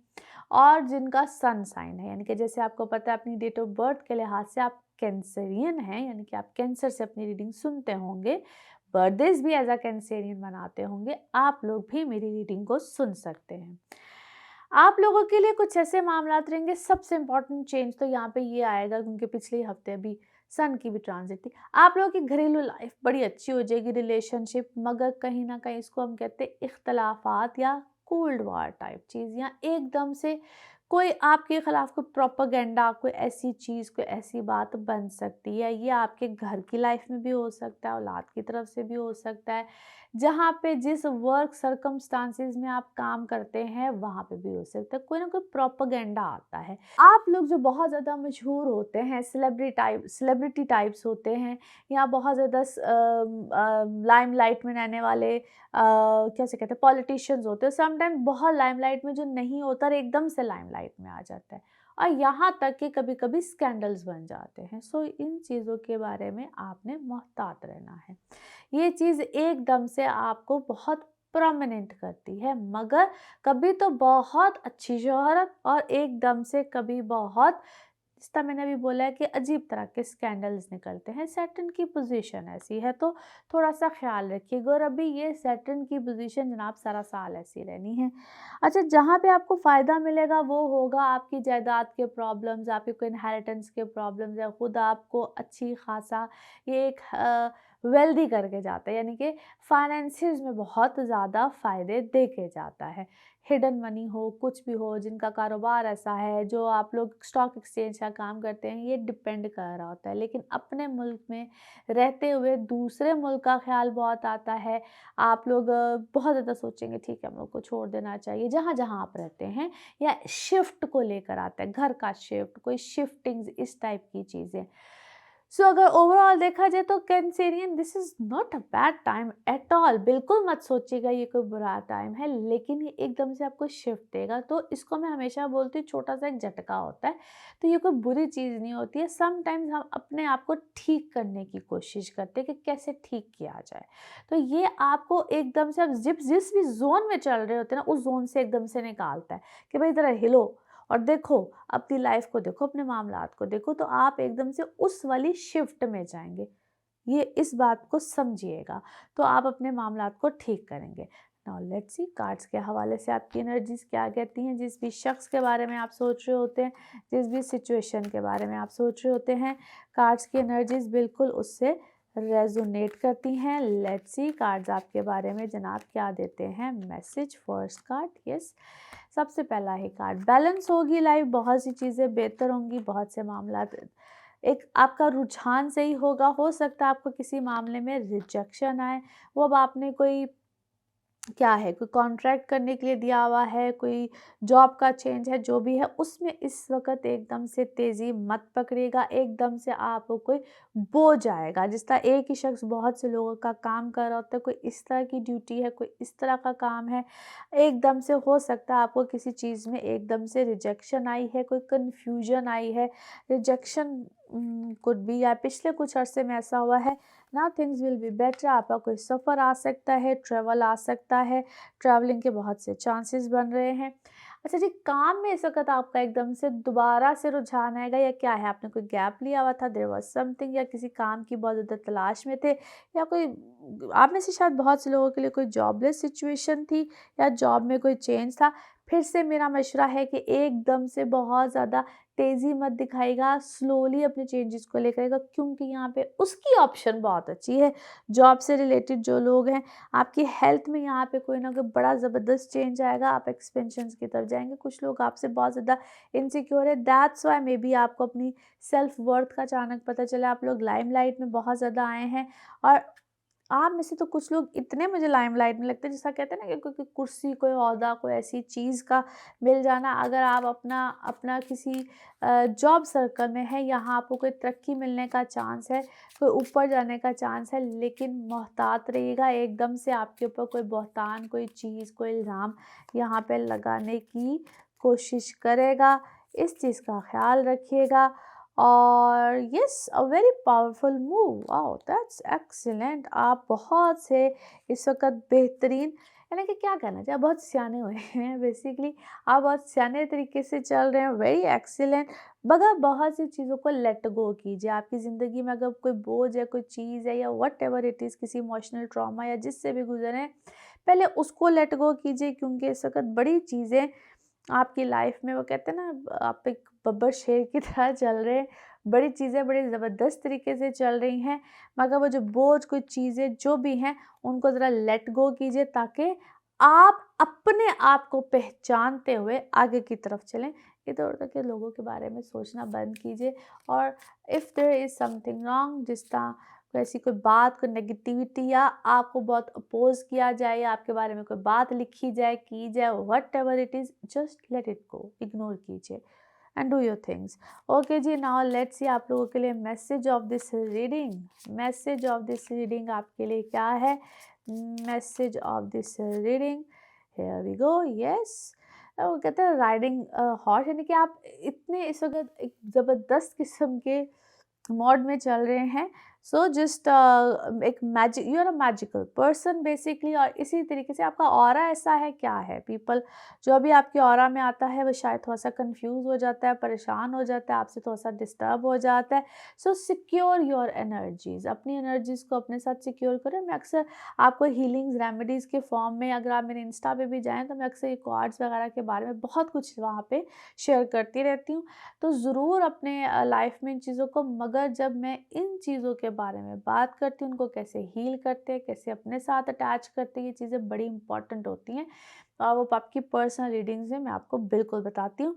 और जिनका सन साइन है यानी कि जैसे आपको पता है अपनी डेट ऑफ बर्थ के लिहाज से आप कैंसरियन हैं, यानी कि आप कैंसर से अपनी रीडिंग सुनते होंगे, बर्थडेज भी एज अ कैंसेरियन मनाते होंगे, आप लोग भी मेरी रीडिंग को सुन सकते हैं। आप लोगों के लिए कुछ ऐसे मामलात रहेंगे। सबसे इम्पोर्टेंट चेंज तो यहाँ पे ये आएगा, क्योंकि पिछले हफ्ते अभी सन की भी ट्रांजिट थी। आप लोगों की घरेलू लाइफ बड़ी अच्छी हो जाएगी, रिलेशनशिप, मगर कहीं ना कहीं इसको हम कहते हैं इख्तलाफात या कोल्ड वार टाइप चीज़, या एकदम से कोई आपके खिलाफ कोई प्रोपागेंडा, कोई ऐसी चीज़, कोई ऐसी बात बन सकती है। ये आपके घर की लाइफ में भी हो सकता है, औलाद की तरफ से भी हो सकता है, जहाँ पे जिस वर्क सर्कमस्टांसिस में आप काम करते हैं वहाँ पे भी हो सकता है। कोई ना कोई प्रोपागेंडा आता है। आप लोग जो बहुत ज़्यादा मशहूर होते हैं, सेलिब्रिटी टाइप्स होते हैं, या बहुत ज़्यादा लाइमलाइट में रहने वाले कैसे कहते हैं पॉलिटिशियंस होते हैं, समटाइम बहुत लाइमलाइट में जो नहीं होता और एकदम से लाइमलाइट में आ जाता है, और यहाँ तक कि कभी कभी स्कैंडल्स बन जाते हैं। सो इन चीज़ों के बारे में आपने मोहतात रहना है। ये चीज़ एकदम से आपको बहुत प्रोमिनेंट करती है, मगर कभी तो बहुत अच्छी शोहरत और एकदम से कभी बहुत, जिस तरह मैंने अभी बोला है कि अजीब तरह के स्कैंडल्स निकलते हैं। सैटर्न की पोजीशन ऐसी है, तो थोड़ा सा ख्याल रखिएगा। और अभी ये सैटर्न की पोजीशन जनाब सारा साल ऐसी रहनी है। अच्छा, जहाँ पे आपको फ़ायदा मिलेगा वो होगा आपकी जायदाद के प्रॉब्लम्स, आपके कोई इनहेरिटेंस के प्रॉब्लम्स, या खुद आपको अच्छी खासा ये एक वेल्दी करके जाता है, यानी कि फाइनेंसिस में बहुत ज़्यादा फ़ायदे दे के जाता है। हिडन मनी हो, कुछ भी हो, जिनका कारोबार ऐसा है, जो आप लोग स्टॉक एक्सचेंज का काम करते हैं, ये डिपेंड कर रहा होता है। लेकिन अपने मुल्क में रहते हुए दूसरे मुल्क का ख्याल बहुत आता है। आप लोग बहुत ज़्यादा सोचेंगे ठीक है हम लोग को छोड़ देना चाहिए जहाँ जहाँ आप रहते हैं, या शिफ्ट को लेकर आता है, घर का शिफ्ट, कोई शिफ्टिंग्स, इस टाइप की चीज़ें। सो अगर ओवरऑल देखा जाए तो Cancerian, this is not a bad time at all. बिल्कुल मत सोचिएगा ये कोई बुरा टाइम है, लेकिन ये एकदम से आपको शिफ्ट देगा। तो इसको मैं हमेशा बोलती हूँ छोटा सा एक झटका होता है, तो ये कोई बुरी चीज़ नहीं होती है। समटाइम्स हम अपने आप को ठीक करने की कोशिश करते हैं कि कैसे ठीक किया जाए। तो ये आपको एकदम से, आप जिस भी जोन में चल रहे होते हैं ना, उस जोन से एकदम से निकालता है कि भाई ज़रा हिलो और देखो, अपनी लाइफ को देखो, अपने मामलात को देखो, तो आप एकदम से उस वाली शिफ्ट में जाएंगे। ये इस बात को समझिएगा, तो आप अपने मामलात को ठीक करेंगे। नाउ लेट्स सी कार्ड्स के हवाले से आपकी एनर्जीज क्या कहती हैं। जिस भी शख्स के बारे में आप सोच रहे होते हैं, जिस भी सिचुएशन के बारे में आप सोच रहे होते हैं, कार्ड्स की एनर्जीज बिल्कुल उससे रेजोनेट करती हैं। लेट्स सी कार्ड्स आपके बारे में जनाब क्या देते हैं मैसेज। फर्स्ट कार्ड, यस, सबसे पहला ही कार्ड, बैलेंस होगी लाइफ, बहुत सी चीज़ें बेहतर होंगी, बहुत से मामला, एक आपका रुझान सही होगा। हो सकता है आपको किसी मामले में रिजेक्शन आए, वो अब आपने कोई क्या है, कोई कॉन्ट्रैक्ट करने के लिए दिया हुआ है, कोई जॉब का चेंज है, जो भी है उसमें इस वक्त एकदम से तेज़ी मत पकड़िएगा। एकदम से आपको कोई बोझ आएगा, जिस तरह एक ही शख्स बहुत से लोगों का काम कर रहा होता है, कोई इस तरह की ड्यूटी है, कोई इस तरह का काम है, एकदम से हो सकता है आपको किसी चीज़ में एकदम से रिजेक्शन आई है, कोई कन्फ्यूजन आई है। रिजेक्शन कुड बी, या पिछले कुछ अरसे में ऐसा हुआ है, now things will be better. आपका कोई सफ़र आ सकता है, ट्रैवल आ सकता है, ट्रैवलिंग के बहुत से चांसेस बन रहे हैं। अच्छा जी, काम में इस वक्त आपका एकदम से दोबारा से रुझान आएगा, या क्या है, आपने कोई गैप लिया हुआ था, देयर वाज समथिंग, या किसी काम की बहुत ज़्यादा तलाश में थे, या कोई, आप में से शायद बहुत से लोगों के लिए कोई जॉबलेस सिचुएशन थी, या जॉब में कोई चेंज था। फिर से मेरा मशवरा है कि एकदम से बहुत ज़्यादा तेज़ी मत दिखाएगा, स्लोली अपने चेंजेस को लेकर आएगा, क्योंकि यहाँ पे उसकी ऑप्शन बहुत अच्छी है। जॉब से रिलेटेड जो लोग हैं, आपकी हेल्थ में यहाँ पे कोई ना कोई बड़ा ज़बरदस्त चेंज आएगा, आप एक्सपेंशंस की तरफ जाएंगे। कुछ लोग आपसे बहुत ज़्यादा इनसिक्योर है, दैट्स वाई मे बी आपको अपनी सेल्फ वर्थ का अचानक पता चला। आप लोग लाइमलाइट में बहुत ज़्यादा आए हैं, और आप में से तो कुछ लोग इतने मुझे लाइमलाइट में लगते हैं, जैसा कहते हैं ना कि कोई कुर्सी, कोई ओहदा, कोई ऐसी चीज़ का मिल जाना। अगर आप अपना अपना किसी जॉब सर्कल में है, यहाँ आपको कोई तरक्की मिलने का चांस है, कोई ऊपर जाने का चांस है, लेकिन मोहतात रहिएगा। एकदम से आपके ऊपर कोई बहतान, कोई चीज़, कोई इल्ज़ाम यहाँ पे लगाने की कोशिश करेगा। इस चीज़ का ख्याल रखिएगा। और yes, a very powerful move, wow that's excellent. आप बहुत से इस वक्त बेहतरीन, यानी कि क्या कहना चाहिए, आप बहुत सियाने हुए हैं बेसिकली। आप बहुत सियाने तरीके से चल रहे हैं, वेरी एक्सीलेंट। मगर बहुत सी चीज़ों को लेट गो कीजिए। आपकी ज़िंदगी में अगर कोई बोझ है, कोई चीज़ है, या वट एवर इट इज़, किसी इमोशनल ट्रॉमा या जिससे भी गुजरे, पहले उसको लेट गो कीजिए। क्योंकि इस वक्त बड़ी चीज़ें आपकी लाइफ में, वो कहते हैं ना, आप एक बब्बर शेर की तरह चल रहे हैं। बड़ी चीज़ें बड़ी ज़बरदस्त तरीके से चल रही हैं, मगर वो जो बोझ, कुछ चीज़ें जो भी हैं, उनको ज़रा लेट गो कीजिए, ताकि आप अपने आप को पहचानते हुए आगे की तरफ चलें। इधर उधर के लोगों के बारे में सोचना बंद कीजिए। और if there is something wrong, जिस तरह ऐसी कोई बात, कोई नेगेटिविटी, या आपको बहुत अपोज किया जाए, या आपके बारे में कोई बात लिखी जाए, की जाए, whatever it is, just let it go, ignore कीजिए and do your things. Okay ji, now let's see आप लोगों के लिए message of this reading. Message of this reading आपके लिए क्या है? Message of this reading, here we go. Yes, वो कहते हैं राइडिंग हॉर्स, यानी कि आप इतने इस वक्त एक ज़बरदस्त किस्म के मोड में चल रहे हैं। सो जस्ट एक magic, you are a magical person basically. और इसी तरीके से आपका ऑरा ऐसा है, क्या है, पीपल जो भी आपके ऑरा में आता है वो शायद थोड़ा सा कंफ्यूज हो जाता है, परेशान हो जाता है, आपसे थोड़ा सा डिस्टर्ब हो जाता है। सो सिक्योर योर एनर्जीज, अपनी एनर्जीज को अपने साथ सिक्योर करें। मैं अक्सर आपको हीलिंग्स रेमेडीज़ के फॉर्म में, अगर आप मेरे इंस्टा पे भी जाएँ, तो मैं अक्सर ये कॉर्ड्स वगैरह के बारे में बहुत कुछ वहाँ पे शेयर करती रहती हूँ। तो ज़रूर अपने लाइफ में इन चीज़ों को, मगर जब मैं इन चीज़ों के बारे में बात करती हूँ, उनको कैसे हील करते हैं, कैसे अपने साथ अटैच करते हैं, ये चीज़ें बड़ी इंपॉर्टेंट होती हैं। और वो आपकी पर्सनल रीडिंग्स में मैं आपको बिल्कुल बताती हूँ।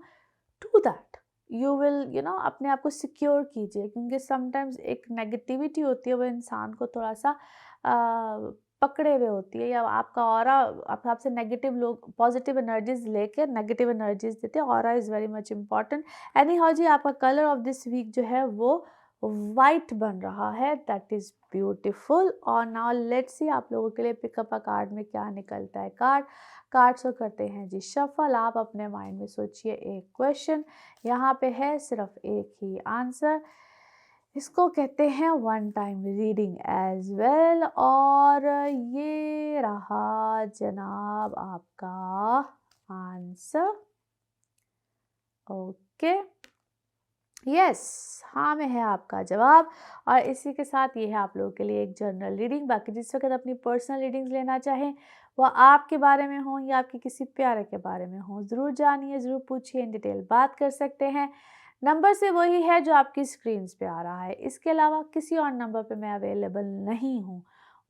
डू दैट, यू विल अपने आप को सिक्योर कीजिए। क्योंकि समटाइम्स एक नेगेटिविटी होती है, वो इंसान को थोड़ा सा पकड़े हुए होती है, या आपका ऑरा, आपसे नेगेटिव लोग पॉजिटिव एनर्जीज लेकर नेगेटिव एनर्जीज देते हैं। Aura is very much important. Anyhow जी, आपका कलर ऑफ दिस वीक जो है वो वाइट बन रहा है, दैट इज़ ब्यूटिफुल। और नाउ लेट्स सी आप लोगों के लिए पिकअप अ कार्ड में क्या निकलता है। कार्ड्स को करते हैं जी शफल। आप अपने माइंड में सोचिए एक क्वेश्चन, यहाँ पे है सिर्फ एक ही आंसर। इसको कहते हैं one time reading as well. और ये रहा जनाब आपका आंसर। ओके, यस, हाँ में है आपका जवाब। और इसी के साथ ये है आप लोगों के लिए एक जनरल रीडिंग। बाकी जिस वक्त अपनी पर्सनल रीडिंग्स लेना चाहें, वह आपके बारे में हो या आपके किसी प्यारे के बारे में हो, ज़रूर जानिए, ज़रूर पूछिए, इन डिटेल बात कर सकते हैं। नंबर से वही है जो आपकी स्क्रीन पे आ रहा है, इसके अलावा किसी और नंबर पे मैं अवेलेबल नहीं हूँ,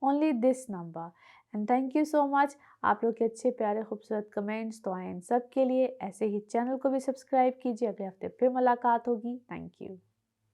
only this number. And thank you so much आप लोग के अच्छे प्यारे खूबसूरत कमेंट्स, दुआएं, इन सब के लिए। ऐसे ही चैनल को भी सब्सक्राइब कीजिए। अगले हफ्ते फिर मुलाकात होगी। Thank you.